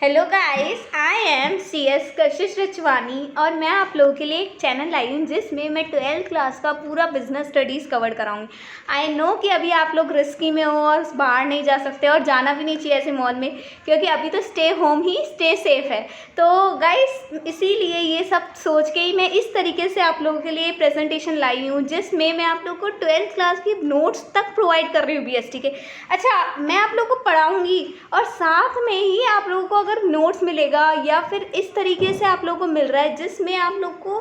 Hello guys, I am C S Kashish Rachwani और मैं आप लोगों के लिए एक चैनल लाई हूँ जिसमें मैं 12th क्लास का पूरा बिजनेस स्टडीज़ कवर कराऊंगी। आई नो कि अभी आप लोग रिस्की में हो और बाहर नहीं जा सकते और जाना भी नहीं चाहिए ऐसे मॉल में, क्योंकि अभी तो स्टे होम ही स्टे सेफ है। तो गाइस इसीलिए ये सब सोच के ही मैं इस तरीके से आप लोगों के लिए प्रेजेंटेशन लाई हूँ जिसमें मैं आप लोगों को 12th क्लास की नोट्स तक प्रोवाइड कर रही हूँ BST के। अच्छा, मैं आप लोगों को पढ़ाऊँगी और साथ में ही आप लोगों को अगर नोट्स मिलेगा या फिर इस तरीके से आप लोगों को मिल रहा है जिसमें आप लोग को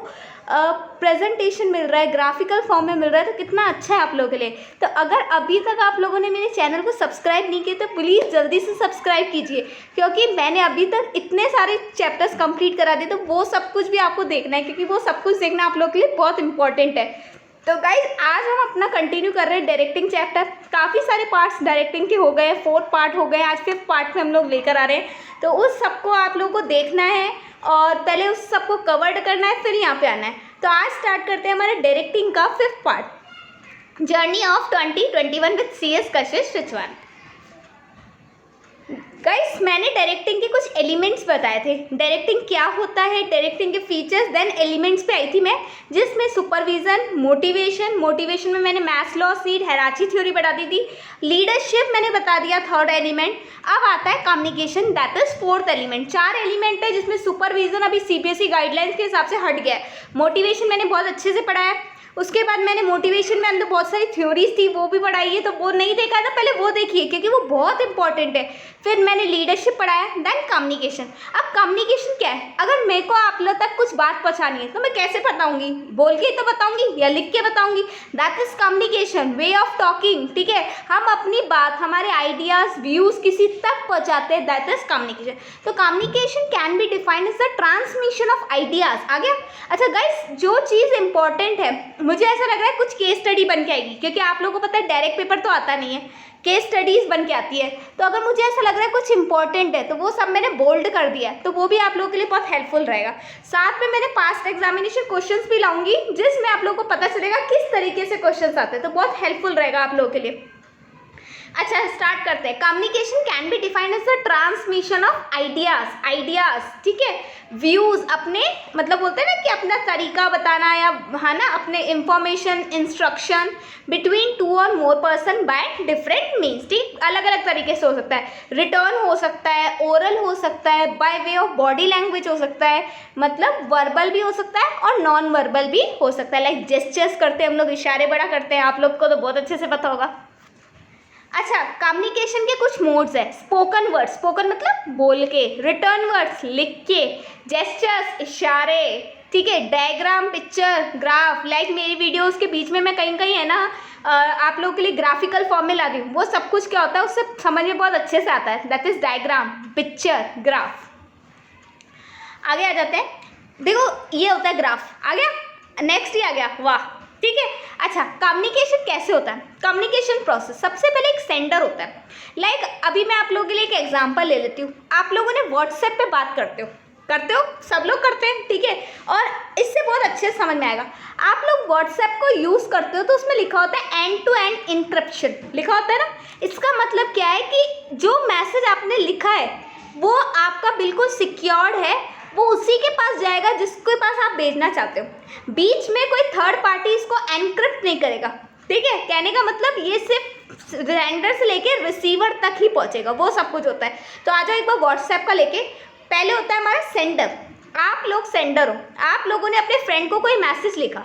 प्रेजेंटेशन मिल रहा है, ग्राफिकल फॉर्म में मिल रहा है, तो कितना अच्छा है आप लोगों के लिए। तो अगर अभी तक आप लोगों ने मेरे चैनल को सब्सक्राइब नहीं किया तो प्लीज़ जल्दी से सब्सक्राइब कीजिए, क्योंकि मैंने अभी तक इतने सारे चैप्टर्स कंप्लीट करा दिए, तो वो सब कुछ भी आपको देखना है, क्योंकि वो सब कुछ देखना आप लोगों के लिए बहुत इंपॉर्टेंट है। तो गाइज आज हम अपना कंटिन्यू कर रहे हैं डायरेक्टिंग चैप्टर। काफ़ी सारे पार्ट्स डायरेक्टिंग के हो गए, 4th पार्ट हो गए, आज 5th पार्ट में हम लोग लेकर आ रहे हैं। तो उस सबको आप लोगों को देखना है और पहले उस सबको कवर करना है, फिर यहाँ पे आना है। तो आज स्टार्ट करते हैं हमारे डायरेक्टिंग का 5th part, journey of 2021 with CS Kashish रचवानी। Guys मैंने डायरेक्टिंग के कुछ एलिमेंट्स बताए थे, डायरेक्टिंग क्या होता है, डायरेक्टिंग के फीचर्स, देन एलिमेंट्स पे आई थी मैं, जिसमें सुपरविजन, मोटिवेशन में मैंने मैस्लो सीड हायरार्की थ्योरी बता दी थी, लीडरशिप मैंने बता दिया 3rd एलिमेंट। अब आता है communication, that is 4th element. 4 element है जिसमें सुपरविजन अभी CBSE गाइडलाइंस के हिसाब से हट गया है। मोटिवेशन मैंने बहुत अच्छे से पढ़ाया, उसके बाद मैंने मोटिवेशन में अंदर बहुत सारी थ्योरीज थी वो भी पढ़ाई है, तो वो नहीं देखा था पहले वो देखिए क्योंकि वो बहुत इंपॉर्टेंट है। फिर मैंने लीडरशिप पढ़ाया, देन कम्युनिकेशन। अब कम्युनिकेशन क्या है, अगर मेरे को आप लोग तक कुछ बात पहुंचानी है तो मैं कैसे बताऊंगी, बोल के तो बताऊंगी या लिख के बताऊंगी, that is communication, way of talking. ठीक है, हम अपनी बात, हमारे आइडियाज, व्यूज किसी तक पहुंचाते हैं, दैट इज कम्युनिकेशन। तो communication can be defined as the transmission of ideas. आ गया। अच्छा गाइस, जो चीज़ इंपॉर्टेंट है, मुझे ऐसा लग रहा है कुछ केस स्टडी बन के आएगी, क्योंकि आप लोगों को पता है डायरेक्ट पेपर तो आता नहीं है, केस स्टडीज बन के आती है। तो अगर मुझे ऐसा लग रहा है कुछ इंपॉर्टेंट है तो वो सब मैंने बोल्ड कर दिया, तो वो भी आप लोगों के लिए बहुत हेल्पफुल रहेगा। साथ में मैंने पास्ट एग्जामिनेशन क्वेश्चंस भी लाऊंगी जिसमें आप लोगों को पता चलेगा किस तरीके से क्वेश्चंस आते हैं, तो बहुत हेल्पफुल रहेगा आप लोगों के लिए। अच्छा स्टार्ट करते हैं। Communication can be defined as the transmission of ideas. ठीक है, व्यूज, अपने मतलब बोलते हैं ना कि अपना तरीका बताना या है ना, अपने इंफॉर्मेशन, इंस्ट्रक्शन बिटवीन 2 और more person by different means. ठीक, अलग अलग तरीके से हो सकता है, रिटर्न हो सकता है, ओरल हो सकता है, by way of body language हो सकता है, मतलब वर्बल भी हो सकता है और नॉन वर्बल भी हो सकता है, लाइक जेस्चर्स करते हैं हम लोग, इशारे बड़ा करते हैं, आप लोग को तो बहुत अच्छे से पता होगा। अच्छा, कम्युनिकेशन के कुछ मोड्स है। स्पोकन वर्ड्स, स्पोकन मतलब बोल के, रिटर्न वर्ड्स लिख के, जेस्चर्स इशारे, ठीक है, डायग्राम, पिक्चर, ग्राफ, लाइक मेरी वीडियोस के बीच में मैं कहीं कहीं है ना आप लोगों के लिए ग्राफिकल फॉर्म में ला दी हूँ, वो सब कुछ क्या होता है उससे समझ में बहुत अच्छे से आता है, that is diagram, picture, graph. आगे आ जाते हैं, देखो ये होता है ग्राफ, आ गया, नेक्स्ट ही आ गया, वाह ठीक है। अच्छा, कम्युनिकेशन कैसे होता है, कम्युनिकेशन प्रोसेस, सबसे पहले एक सेंडर होता है। लाइक अभी मैं आप लोगों के लिए एक एग्जांपल ले लेती हूँ। आप लोगों ने व्हाट्सएप पे बात करते हो, सब लोग करते हैं, ठीक है, और इससे बहुत अच्छे से समझ में आएगा। आप लोग व्हाट्सएप को यूज़ करते हो तो उसमें लिखा होता है एंड टू एंड इंक्रिप्शन, लिखा होता है ना। इसका मतलब क्या है कि जो मैसेज आपने लिखा है वो आपका बिल्कुल सिक्योर्ड है, वो उसी के पास जाएगा जिसके पास आप भेजना चाहते हो, बीच में कोई थर्ड पार्टी इसको एनक्रिप्ट नहीं करेगा। ठीक है, कहने का मतलब ये सिर्फ सेंडर से लेके रिसीवर तक ही पहुंचेगा, वो सब कुछ होता है। तो आ जाओ एक बार व्हाट्सएप का लेके, पहले होता है हमारा सेंडर, आप लोग सेंडर हो, आप लोगों ने अपने फ्रेंड को कोई मैसेज लिखा।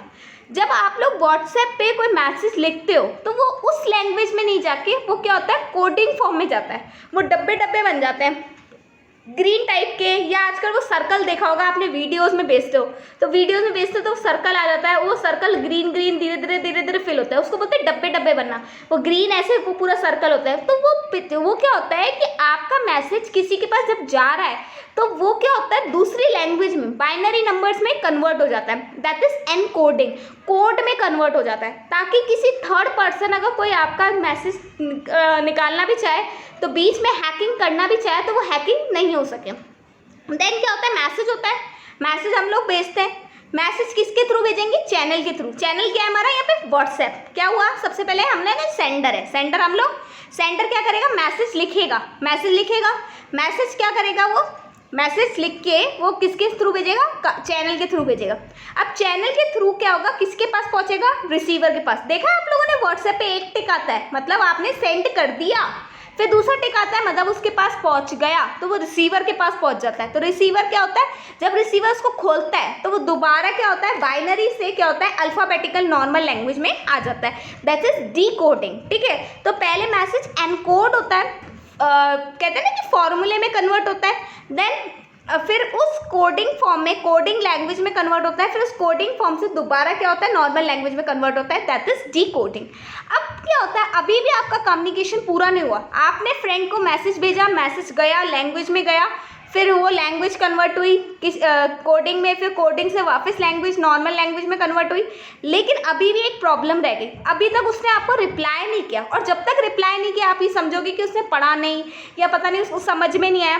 जब आप लोग व्हाट्सएप पे कोई मैसेज लिखते हो तो वो उस लैंग्वेज में नहीं जाके वो क्या होता है, कोडिंग फॉर्म में जाता है, वो डब्बे डब्बे बन जाते हैं ग्रीन टाइप के, या आजकल वो सर्कल देखा होगा आपने, वीडियोस में भेजते हो तो वीडियोस में भेजते हो तो सर्कल आ जाता है, वो सर्कल ग्रीन ग्रीन धीरे धीरे फिल होता है, उसको बोलते हैं डब्बे डब्बे बनना। वो ग्रीन ऐसे वो पूरा सर्कल होता है, तो वो क्या होता है कि आपका मैसेज किसी के पास जब जा रहा है तो वो क्या होता है दूसरी लैंग्वेज में, बाइनरी नंबर्स में कन्वर्ट हो जाता है, दैट इज एनकोडिंग, कोड में कन्वर्ट हो जाता है, ताकि किसी थर्ड पर्सन अगर कोई आपका मैसेज निकालना भी चाहे तो बीच में हैकिंग करना भी चाहे तो वो हैकिंग नहीं हो सके। देन क्या होता है, मैसेज होता है, मैसेज हम लोग भेजते हैं, मैसेज किसके थ्रू भेजेंगे, चैनल के थ्रू। चैनल क्या है हमारा यहाँ पे, व्हाट्सएप। क्या हुआ, सबसे पहले हमने ना सेंडर है, सेंडर हम लोग, सेंडर क्या करेगा, मैसेज लिखेगा, मैसेज क्या करेगा, वो मैसेज लिख के वो किसके थ्रू भेजेगा, चैनल के थ्रू भेजेगा। अब चैनल के थ्रू क्या होगा, किसके पास पहुंचेगा, रिसीवर के पास। देखा आप लोगों ने व्हाट्सएप पे एक टिक आता है, मतलब आपने सेंड कर दिया, फिर दूसरा टिक आता है, मतलब उसके पास पहुंच गया, तो वो रिसीवर के पास पहुंच जाता है। तो रिसीवर क्या होता है, जब रिसीवर उसको खोलता है तो वो दोबारा क्या होता है, बाइनरी से क्या होता है, अल्फाबेटिकल नॉर्मल लैंग्वेज में आ जाता है, दैट इज डीकोडिंग। ठीक है, तो पहले मैसेज एनकोड होता है, कहते हैं ना कि फॉर्मूले में कन्वर्ट होता है, देन फिर उस कोडिंग फॉर्म में, कोडिंग लैंग्वेज में कन्वर्ट होता है, फिर उस कोडिंग फॉर्म से दोबारा क्या होता है, नॉर्मल लैंग्वेज में कन्वर्ट होता है, दैट इज डीकोडिंग। अब क्या होता है, अभी भी आपका कम्युनिकेशन पूरा नहीं हुआ, आपने फ्रेंड को मैसेज भेजा, मैसेज गया, लैंग्वेज में गया, फिर वो लैंग्वेज कन्वर्ट हुई किस कोडिंग में, फिर कोडिंग से वापस लैंग्वेज, नॉर्मल लैंग्वेज में कन्वर्ट हुई, लेकिन अभी भी एक प्रॉब्लम रह गई, अभी तक उसने आपको रिप्लाई नहीं किया। और जब तक रिप्लाई नहीं किया, आप ये समझोगे कि उसने पढ़ा नहीं, या पता नहीं उसको समझ में नहीं आया,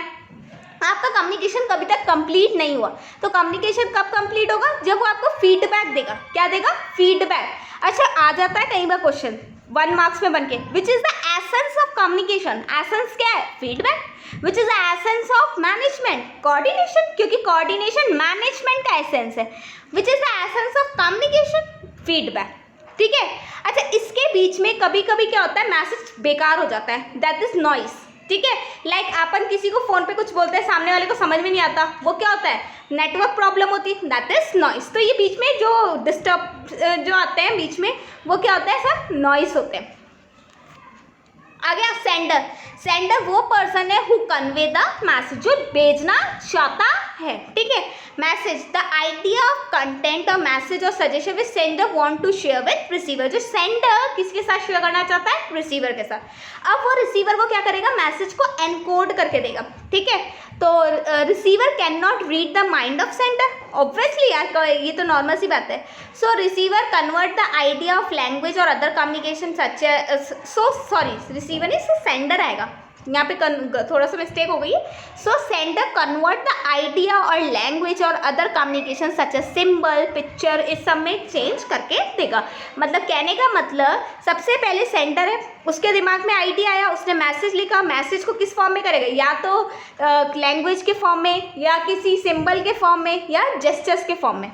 आपका कम्युनिकेशन कभी तक कंप्लीट नहीं हुआ। तो कम्युनिकेशन कब कंप्लीट होगा, जब वो आपको फीडबैक देगा। क्या देगा, फीडबैक। अच्छा, आ जाता है कई बार क्वेश्चन 1 मार्क्स में बनके, which is the essence of communication. Essence क्या है, feedback. Which is the essence of management, coordination, क्योंकि कोऑर्डिनेशन मैनेजमेंट का एसेंस है। Which is the essence of communication, feedback. ठीक है, अच्छा, इसके बीच में कभी कभी क्या होता है, मैसेज बेकार हो जाता है, दैट इज नॉइस। ठीक है, लाइक अपन किसी को फोन पे कुछ बोलते हैं, सामने वाले को समझ में नहीं आता, वो क्या होता है, नेटवर्क प्रॉब्लम होती है, दैट इज नॉइस। तो ये बीच में जो डिस्टर्ब जो आते हैं बीच में, वो क्या होता है, सब नॉइस होते हैं। आ गया सेंडर। सेंडर वो पर्सन है हु कन्वे द मैसेज, जो भेजना चाहता है। ठीक है, message, the idea of content और मैसेज और suggestion which sender want to share with receiver. जो सेंडर किसके साथ शेयर करना चाहता है, रिसीवर के साथ। अब वो रिसीवर को क्या करेगा, मैसेज को एनकोड करके देगा। ठीक है, तो receiver can not read the mind of sender, obviously यार, ये तो नॉर्मल सी बात है। So receiver convert the idea of language और अदर कम्युनिकेशन सच, रिसीवर नहीं, सेंडर आएगा यहाँ पे, थोड़ा सा मिस्टेक हो गई है। So sender convert the idea और लैंग्वेज और other communication such as symbol, picture, इस सब में चेंज करके देगा। मतलब कहने का मतलब, सबसे पहले सेंडर है, उसके दिमाग में आइडिया आया, उसने मैसेज लिखा, मैसेज को किस फॉर्म में करेगा, या तो लैंग्वेज के फॉर्म में, या किसी सिंबल के फॉर्म में, या जेस्चर्स के फॉर्म में।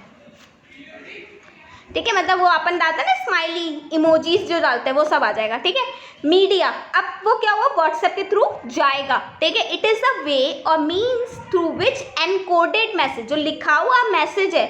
ठीक है, मतलब वो अपन डालता है ना स्माइली इमोजीज जो डालते हैं, वो सब आ जाएगा। ठीक है, मीडिया, अब वो क्या हुआ, व्हाट्सएप के थ्रू जाएगा। ठीक है, इट इज़ द वे और means through which encoded message, जो लिखा हुआ मैसेज है,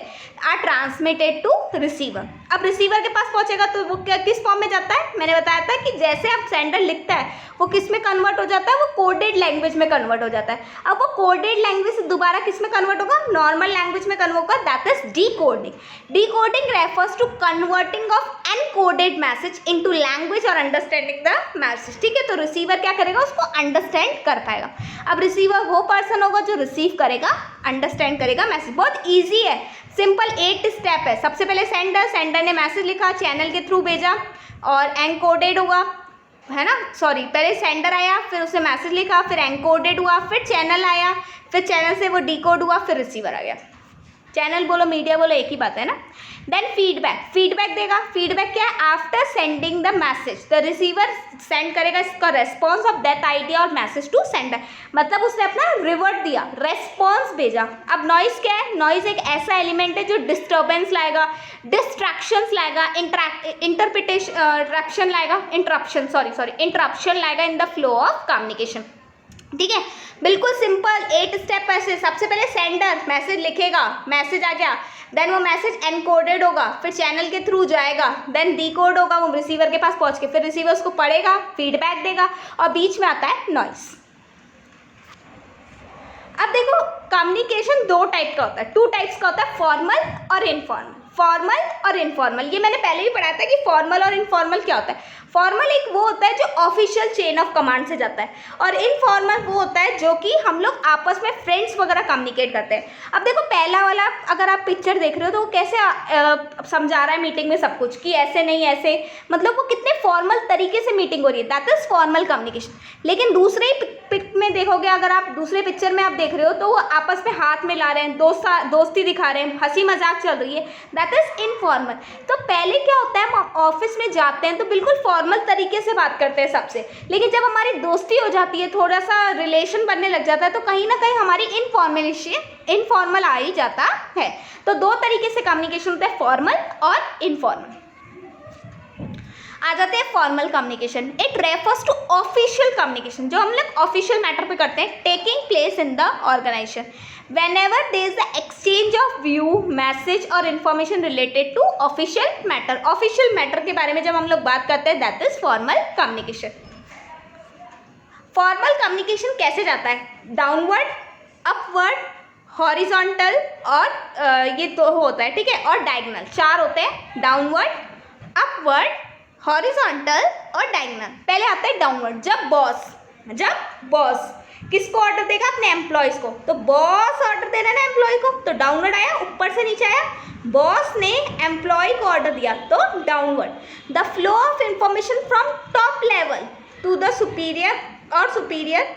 आर ट्रांसमिटेड टू रिसीवर। अब रिसीवर के पास पहुंचेगा तो वो क्या, किस फॉर्म में जाता है, मैंने बताया था कि जैसे अब सेंडर लिखता है, वो किस में कन्वर्ट हो जाता है, वो कोडेड लैंग्वेज में कन्वर्ट हो जाता है। अब वो कोडेड लैंग्वेज से दोबारा किस में कन्वर्ट होगा, नॉर्मल लैंग्वेज में कन्वर्ट होगा, that is decoding. Decoding refers to converting of encoded message into language और अंडरस्टैंडिंग द मैसेज। ठीक है, तो रिसीवर क्या करेगा, उसको अंडरस्टैंड कर पाएगा। अब रिसीवर वो पर्सन होगा जो रिसीव करेगा, अंडरस्टैंड करेगा मैसेज। बहुत ईजी है, सिंपल 8 स्टेप है। सबसे पहले सेंडर ने मैसेज लिखा, चैनल के थ्रू भेजा और एनकोडेड हुआ, है ना, सॉरी, पहले सेंडर आया, फिर उसने मैसेज लिखा, फिर एनकोडेड हुआ, फिर चैनल आया, फिर चैनल से वो डीकोड हुआ, फिर रिसीवर आ गया। चैनल बोलो, मीडिया बोलो, एक ही बात है ना। देन फीडबैक, फीडबैक देगा। फीडबैक क्या है, after sending the message the receiver send करेगा इसका रेस्पॉन्स ऑफ दैट आइडिया और मैसेज टू सेंडर, मतलब उसने अपना रिवर्ट दिया, रेस्पॉन्स भेजा। अब नॉइज क्या है, नॉइज एक ऐसा एलिमेंट है जो डिस्टर्बेंस लाएगा, डिस्ट्रैक्शंस लाएगा, इंटरप्शन लाएगा in the flow of communication. ठीक है, बिल्कुल सिंपल 8 स्टेप ऐसे। सबसे पहले सेंडर मैसेज लिखेगा, मैसेज आ गया, देन वो मैसेज एनकोडेड होगा, फिर चैनल के थ्रू जाएगा, देन डीकोड होगा, वो रिसीवर के पास पहुंच के, फिर रिसीवर उसको पढ़ेगा, फीडबैक देगा, और बीच में आता है नॉइस। अब देखो, कम्युनिकेशन 2 टाइप का होता है, 2 टाइप्स का होता है, फॉर्मल और इनफॉर्मल। फॉर्मल और इनफॉर्मल। ये मैंने पहले भी पढ़ा था कि फॉर्मल और इनफॉर्मल क्या होता है। फॉर्मल एक वो होता है जो ऑफिशियल चेन ऑफ कमांड से जाता है, और इनफॉर्मल वो होता है जो कि हम लोग आपस में फ्रेंड्स वगैरह कम्युनिकेट करते हैं। अब देखो पहला वाला अगर आप पिक्चर देख रहे हो तो वो कैसे समझा रहा है मीटिंग में सब कुछ, कि ऐसे नहीं ऐसे, मतलब वो कितने फॉर्मल तरीके से मीटिंग हो रही है, दैट इज फॉर्मल कम्युनिकेशन। लेकिन दूसरे पिक में देखोगे, अगर आप दूसरे पिक्चर में आप देख रहे हो तो वो आपस में हाथ मिला रहे हैं, दोस्ती दिखा रहे हैं, हंसी मजाक चल रही है, दैट इज इनफॉर्मल। तो पहले क्या होता है, हम ऑफिस में जाते हैं तो बिल्कुल फॉर्मल तरीके से बात करते हैं सबसे, लेकिन जब हमारी दोस्ती हो जाती है, थोड़ा सा रिलेशन बनने लग जाता है, तो कहीं ना कहीं हमारी इनफॉर्मल आ ही जाता है। तो दो तरीके से कम्युनिकेशन होता है, फॉर्मल और इनफॉर्मल। आ जाते हैं formal communication. It refers to official communication, जो हम लोग ऑफिशियल मैटर पे करते हैं, taking place in the organisation whenever there is the exchange of view, message और information related to official matter. Official matter के बारे में जब हम लोग बात करते हैं, that is formal communication. Formal communication कैसे जाता है, डाउनवर्ड, अपवर्ड, हॉरिजॉन्टल और ये तो होता है, ठीक है, और डायगोनल, चार होते हैं, डाउनवर्ड, अपवर्ड, हॉरिजॉन्टल और डायगोनल। पहले आता है डाउनवर्ड। जब बॉस किसको ऑर्डर देगा, अपने एम्प्लॉयज को, तो बॉस ऑर्डर दे रहा है ना एम्प्लॉय को, तो डाउनवर्ड आया, ऊपर से नीचे आया। बॉस ने एम्प्लॉय को ऑर्डर दिया तो downward. The flow of information from top level to the superior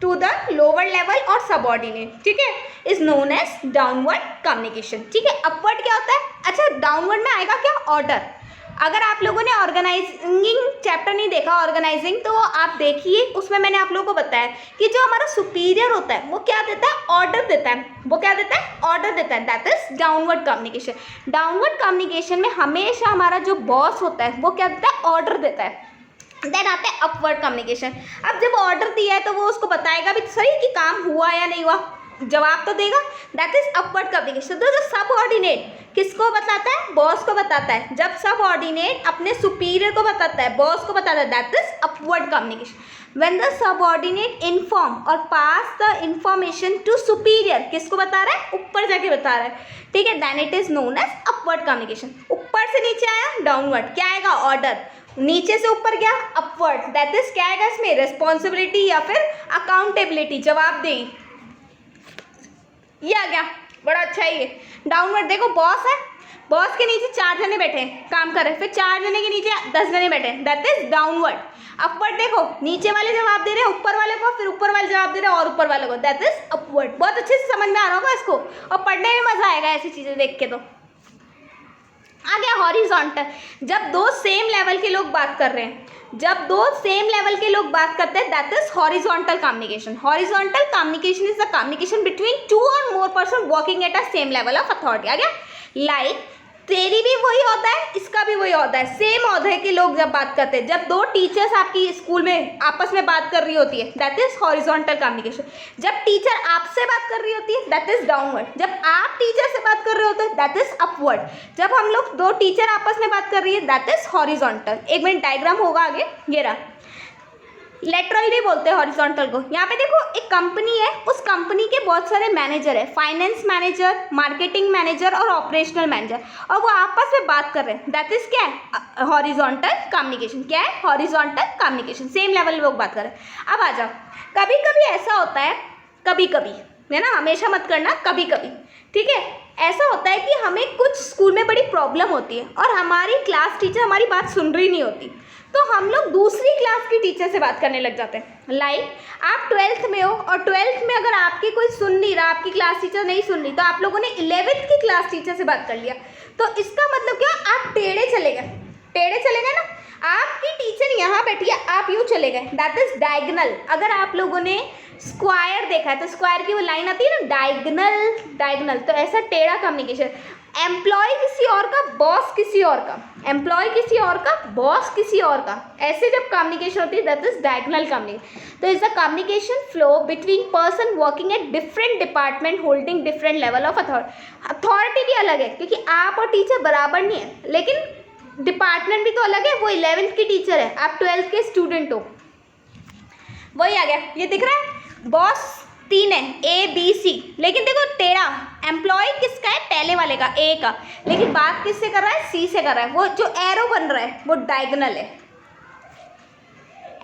to the lower level और सबऑर्डिनेट, ठीक है, is known as downward communication. ठीक है, अपवर्ड क्या होता है, अच्छा डाउनवर्ड में आएगा क्या, ऑर्डर। अगर आप लोगों ने ऑर्गेनाइजिंग चैप्टर नहीं देखा, ऑर्गेनाइजिंग, तो आप देखिए, उसमें मैंने आप लोगों को बताया कि जो हमारा सुपीरियर होता है वो क्या देता है, ऑर्डर देता है। वो क्या देता है, ऑर्डर देता है, that is downward communication. Downward communication में हमेशा हमारा जो बॉस होता है वो क्या देता है, ऑर्डर देता है। देन आता है अपवर्ड कम्युनिकेशन। अब जब ऑर्डर दिया है तो वो उसको बताएगा भी सही कि काम हुआ या नहीं हुआ, जवाब तो देगा, दैट इज अपवर्ड कम्युनिकेशन। तो जो सबऑर्डिनेट किसको बताता है, बॉस को बताता है। जब सबऑर्डिनेट अपने सुपीरियर को बताता है, बॉस को बताता है, that is upward communication. When the subordinate inform और पास द इंफॉर्मेशन टू सुपीरियर, किसको बता रहा है, ऊपर जाके बता रहा है, ठीक है, then it is known as upward communication. ऊपर से नीचे आया डाउनवर्ड, क्या आएगा, ऑर्डर। नीचे से ऊपर गया अपवर्ड, दैट इज क्या आएगा इसमें, रिस्पॉन्सिबिलिटी या फिर अकाउंटेबिलिटी, जवाबदेही। ये आ गया, बड़ा अच्छा है ये। डाउनवर्ड देखो, बॉस है, बॉस के नीचे 4 जने बैठे हैं काम कर रहे हैं, फिर 4 जने के नीचे 10 जने बैठे हैं, दैट इज डाउनवर्ड। अपवर्ड देखो, नीचे वाले जवाब दे रहे हैं ऊपर वाले को, फिर ऊपर वाले जवाब दे रहे हैं और ऊपर वाले को, दैट इज अपवर्ड। बहुत अच्छे से समझ में आ रहा होगा इसको, और पढ़ने में मजा आएगा ऐसी चीजें देख के। तो आ गया हॉरिजॉन्टल। जब दो सेम लेवल के लोग बात कर रहे हैं, जब दो सेम लेवल के लोग बात करते हैं, that is horizontal communication. Horizontal communication is the communication between 2 और more person working at a same level of authority. आ गया, लाइक तेरी भी वही होता है, इसका भी वही होता है, सेम औहदे के लोग जब बात करते हैं, जब दो टीचर्स आपकी स्कूल में आपस में बात कर रही होती है, दैट इज हॉरिजॉन्टल कम्युनिकेशन। जब टीचर आपसे बात कर रही होती है, दैट इज डाउनवर्ड। जब आप टीचर से बात कर रहे होते हैं, दैट इज अपवर्ड। जब हम लोग दो टीचर आपस में बात कर रही है, दैट इज हॉरिजॉन्टल। एक मिनट डायग्राम होगा आगे, ये रहा। लेटरल भी बोलते हैं हॉरिजॉन्टल को। यहाँ पे देखो, एक कंपनी है, उस कंपनी के बहुत सारे मैनेजर है, फाइनेंस मैनेजर, मार्केटिंग मैनेजर और ऑपरेशनल मैनेजर, और वो आपस में बात कर रहे हैं, दैट इज क्या है, हॉरिजॉन्टल कम्युनिकेशन। क्या है, हॉरिजॉन्टल कम्युनिकेशन, सेम लेवल में लोग बात कर रहे हैं। अब आ जाओ, कभी कभी ऐसा होता है, कभी कभी है ना, हमेशा मत करना, कभी कभी, ठीक है, ऐसा होता है कि हमें कुछ स्कूल में बड़ी प्रॉब्लम होती है और हमारी क्लास टीचर हमारी बात सुन रही नहीं होती, तो हम लोग दूसरी क्लास की टीचर से बात करने लग जाते हैं। लाइक आप 12th में हो और 12th में अगर आपकी कोई सुन नहीं रहा, आपकी क्लास टीचर नहीं सुन रही, तो आप लोगों ने 11th की क्लास टीचर से बात कर लिया, तो इसका मतलब क्या, आप टेढ़े चले गए ना, आपकी टीचर यहाँ बैठी है, आप यूँ चले गए, दैट इज डायगोनल। अगर आप लोगों ने स्क्वायर देखा है तो स्क्वायर की वो लाइन आती है ना, डायगोनल, तो ऐसा टेढ़ा कम्युनिकेशन। एम्प्लॉय किसी और का, बॉस किसी और का, एम्प्लॉय किसी और का, बॉस किसी और का, ऐसे जब कम्युनिकेशन होती है, दैट इज डायगोनल कम्युनिकेशन। तो is the communication flow between person working at different department holding different level of authority भी अलग है, क्योंकि आप और टीचर बराबर नहीं है, लेकिन डिपार्टमेंट भी तो अलग है। वो 11th की टीचर है, आप 12th के स्टूडेंट हो। वही आ गया, ये दिख रहा है, बॉस 3 है, A बी सी, लेकिन देखो तेरा एम्प्लॉय किसका है, पहले वाले का ए का, लेकिन बात किससे कर रहा है, सी से कर रहा है। वो जो एरो बन रहा है वो डायगोनल है।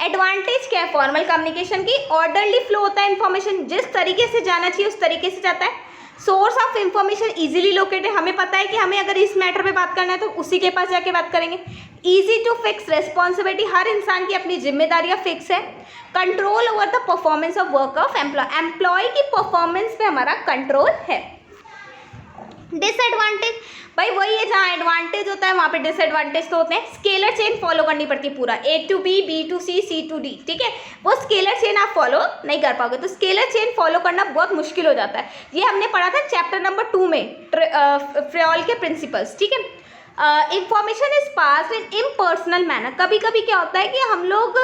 एडवांटेज क्या है फॉर्मल कम्युनिकेशन की, ऑर्डरली फ्लो होता है इन्फॉर्मेशन, जिस तरीके से जाना चाहिए उस तरीके से जाता है। Source of information easily located, हमें पता है कि हमें अगर इस मैटर पे बात करना है तो उसी के पास जाके बात करेंगे। इजी टू फिक्स रेस्पॉन्सिबिलिटी, हर इंसान की अपनी जिम्मेदारियां फिक्स है। Control over the performance of work of employee, employee की परफॉर्मेंस पे हमारा कंट्रोल है। डिसएडवांटेज, भाई वही है, जहाँ एडवांटेज होता है वहाँ पे डिसएडवांटेज तो होते हैं। स्केलर चेन फॉलो करनी पड़ती है पूरा, A to B, B to C, C to D, ठीक है। वो स्केलर चेन आप फॉलो नहीं कर पाओगे, तो स्केलर चेन फॉलो करना बहुत मुश्किल हो जाता है। ये हमने पढ़ा था चैप्टर नंबर 2 में, फ्रेयल के प्रिंसिपल्स, ठीक है। Information is passed in impersonal manner, कभी कभी क्या होता है कि हम लोग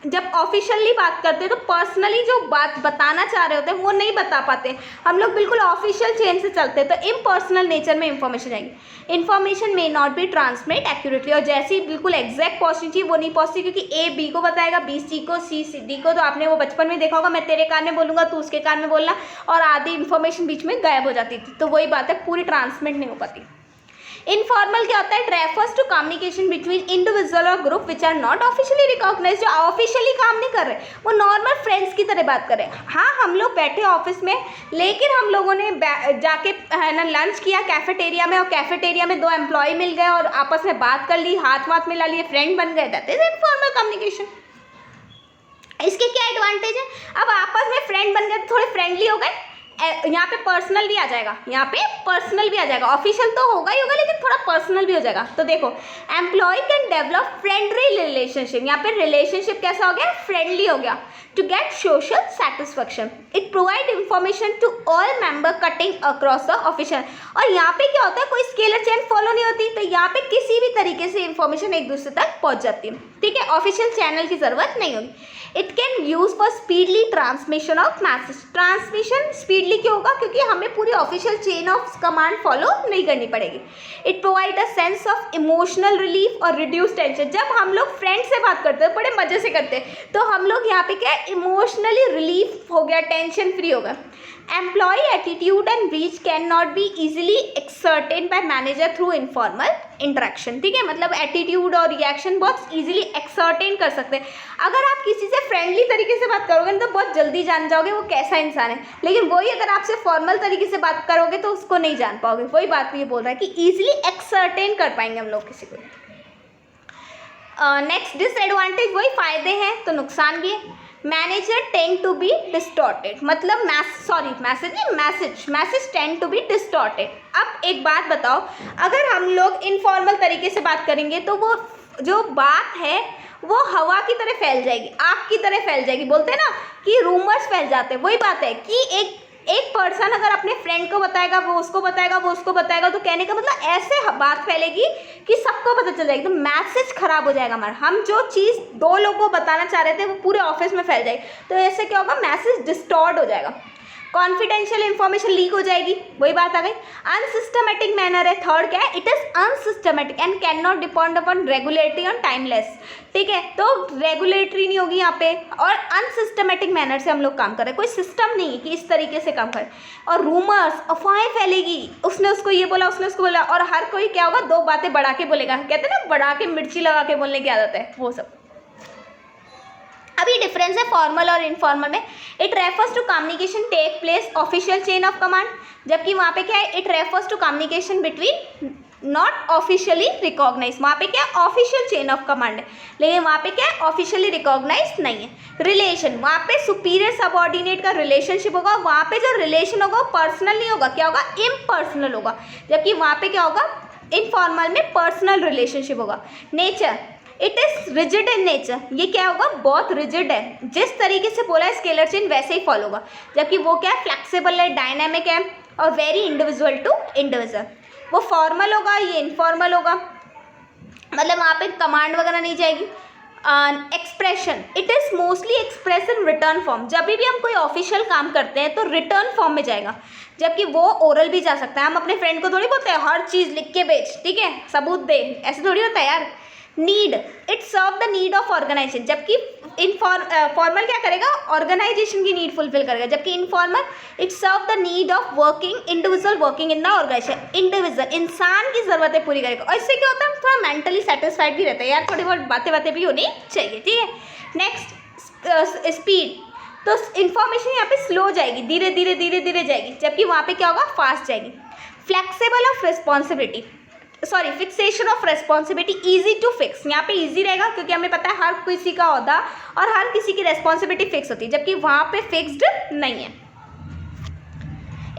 जब ऑफिशियली बात करते हैं तो पर्सनली जो बात बताना चाह रहे होते हैं वो नहीं बता पाते, हम लोग बिल्कुल ऑफिशियल चेन से चलते हैं, तो इम्पर्सनल नेचर में इंफॉर्मेशन आएगी। Information may not be transmit accurately, और जैसी बिल्कुल एग्जैक्ट पहुंचनी चाहिए वो नहीं पहुंचती, क्योंकि ए बी को बताएगा, बी सी को, सी डी को, तो आपने वो बचपन में देखा होगा, मैं तेरे कान में बोलूँगा तू उसके कान में बोलना, और आधी इन्फॉर्मेशन बीच में गायब हो जाती थी। तो वही बात है, पूरी ट्रांसमिट नहीं हो पाती। इनफॉर्मल क्या होता है, it refers to communication between individual और group which are not officially recognise, जो ऑफिशियली काम नहीं कर रहे, वो नॉर्मल फ्रेंड्स की तरह बात कर रहे हैं। हाँ, हम लोग बैठे ऑफिस में, लेकिन हम लोगों ने जाके है ना लंच किया कैफेटेरिया में, और कैफेटेरिया में 2 एम्प्लॉय मिल गए और आपस में बात कर ली, हाथ वाथ मिला लिए, फ्रेंड बन गए, दैट इज इनफॉर्मल कम्युनिकेशन। इसके क्या एडवांटेज है, अब आपस में फ्रेंड बन गए तो थोड़े फ्रेंडली हो गए, यहाँ पे पर्सनल भी आ जाएगा, यहाँ पे पर्सनल भी आ जाएगा, ऑफिशियल तो होगा ही होगा लेकिन थोड़ा पर्सनल भी हो जाएगा। तो देखो, employee can develop friendly relationship, यहाँ पे रिलेशनशिप कैसा हो गया, फ्रेंडली हो गया। To get social satisfaction, it provide information to all member cutting across the official, और यहाँ पे क्या होता है, कोई स्केलर चेन फॉलो नहीं होती, तो यहाँ पे किसी भी तरीके से इंफॉर्मेशन एक दूसरे तक पहुँच जाती है, ठीक है, ऑफिशियल चैनल की जरूरत नहीं होगी। It can use for speedly transmission of message, transmission speedly क्यों होगा, क्योंकि हमें पूरी official chain of command follow नहीं करनी पड़ेगी। It provide a sense of emotional relief और रिड्यूस टेंशन, जब हम लोग फ्रेंड से बात करते हैं बड़े मजे से करते हैं, तो हम लोग यहाँ पे क्या है, इमोशनली रिलीफ हो गया, टेंशन फ्री हो गया। Employ attitude and reach can not be easily ascertain by manager through informal interaction, ठीक है, मतलब एटीट्यूड और रिएक्शन बहुत इजीली एक्सर्टेन कर सकते हैं। अगर आप किसी से फ्रेंडली तरीके से बात करोगे तो बहुत जल्दी जान जाओगे वो कैसा इंसान है, लेकिन वही अगर आपसे फॉर्मल तरीके से बात करोगे तो उसको नहीं जान पाओगे। वही बात ये बोल रहा है कि ईजिली एक्सर्टेन कर पाएंगे हम लोग किसी को। नेक्स्ट डिसएडवांटेज, वही फायदे हैं तो नुकसान भी है। Manager tend to be distorted, मतलब message tend to be distorted. अब एक बात बताओ, अगर हम लोग इनफॉर्मल तरीके से बात करेंगे तो वो जो बात है वो हवा की तरह फैल जाएगी, आग की तरह फैल जाएगी, बोलते हैं ना कि रूमर्स फैल जाते हैं। वही बात है कि एक पर्सन अगर अपने फ्रेंड को बताएगा, वो उसको बताएगा, वो उसको बताएगा, तो कहने का मतलब ऐसे बात फैलेगी कि सबको पता चल जाएगी, तो मैसेज खराब हो जाएगा हमारा। हम जो चीज़ 2 लोगों को बताना चाह रहे थे वो पूरे ऑफिस में फैल जाएगी, तो ऐसे क्या होगा, मैसेज डिस्टॉर्ट हो जाएगा, कॉन्फिडेंशियल इंफॉर्मेशन लीक हो जाएगी। वही बात आ गई। अनसिस्टमेटिक मैनर है, थर्ड क्या है, it is unsystematic and can not depend upon regulatory और टाइमलेस, ठीक है, तो रेगुलेटरी नहीं होगी यहाँ पे, और अनसिस्टमेटिक मैनर से हम लोग काम कर रहे हैं, कोई सिस्टम नहीं है कि इस तरीके से काम करें, और रूमर्स, अफवाहें फैलेगी, उसने उसको ये बोला, उसने उसको बोला, और हर कोई क्या होगा, 2 बातें बढ़ा के बोलेगा, कहते हैं ना बढ़ा के मिर्ची लगा के बोलने की आदत है, वो सब। अभी डिफरेंस है फॉर्मल और इनफॉर्मल में। It refers to communication take place official chain of command, जबकि वहाँ पे क्या है, it refers to communication between not officially recognize, वहाँ पे क्या है, ऑफिशियल चेन ऑफ कमांड है, लेकिन वहाँ पे क्या है, ऑफिशियली रिकॉग्नाइज नहीं है। रिलेशन, वहाँ पे सुपीरियर सबऑर्डिनेट का रिलेशनशिप होगा, वहाँ पे जो रिलेशन होगा वो पर्सनल नहीं होगा, क्या होगा, इम्पर्सनल होगा, जबकि वहाँ पे क्या होगा, इनफॉर्मल में पर्सनल रिलेशनशिप होगा। Nature, it is rigid in nature, ये क्या होगा, बहुत रिजिड है, जिस तरीके से बोला है स्केलर चेन वैसे ही फॉलो होगा, जबकि वो क्या है, फ्लेक्सिबल है, डायनामिक है, और वेरी इंडिविजुअल टू इंडिविजुअल। वो फॉर्मल होगा, ये इनफॉर्मल होगा, मतलब वहाँ पे कमांड वगैरह नहीं जाएगी। Expression, it is mostly express in return form, जब भी हम कोई ऑफिशियल काम करते हैं तो रिटर्न फॉर्म में जाएगा, जबकि वो ओरल भी जा सकता है। हम अपने फ्रेंड को थोड़ी बोलते हैं हर चीज़ लिख के बेच, ठीक है, सबूत दे, ऐसे थोड़ी होता है यार, need, it serve the need of organization, जबकि फॉर्मल क्या करेगा, ऑर्गेनाइजेशन की नीड फुलफिल करेगा, जबकि informal it serve the need of working individual working in the organization, individual इंसान की जरूरतें पूरी करेगा। और इससे क्या होता है, थोड़ा मेंटली सेटिस्फाइड भी रहता है, यार थोड़ी बहुत बातें भी होनी चाहिए, ठीक है। नेक्स्ट स्पीड, तो इन्फॉर्मेशन यहाँ पे स्लो जाएगी, धीरे धीरे जाएगी, जबकि वहाँ पे क्या होगा, फास्ट जाएगी। Flexible of responsibility, sorry fixation of responsibility, easy to fix, यहाँ पे ईजी रहेगा क्योंकि हमें पता है हर किसी का ओहदा और हर किसी की रेस्पॉन्सिबिलिटी फिक्स होती है, जबकि वहाँ पे फिक्स्ड नहीं है।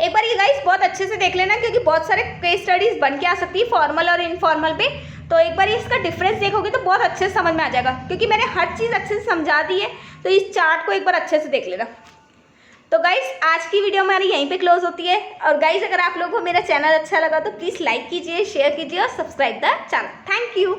एक बार ये गाइस बहुत अच्छे से देख लेना क्योंकि बहुत सारे केस स्टडीज बन के आ सकती है फॉर्मल और इनफॉर्मल पे, तो एक बार इसका डिफरेंस देखोगे तो बहुत अच्छे से समझ में आ जाएगा, क्योंकि मैंने हर चीज़ अच्छे से समझा दी है, तो इस चार्ट को एक बार अच्छे से देख लेना। तो गाइस आज की वीडियो हमारी यहीं पे क्लोज होती है, और गाइस अगर आप लोगों को मेरा चैनल अच्छा लगा तो प्लीज़ लाइक कीजिए, शेयर कीजिए और subscribe the channel. Thank you.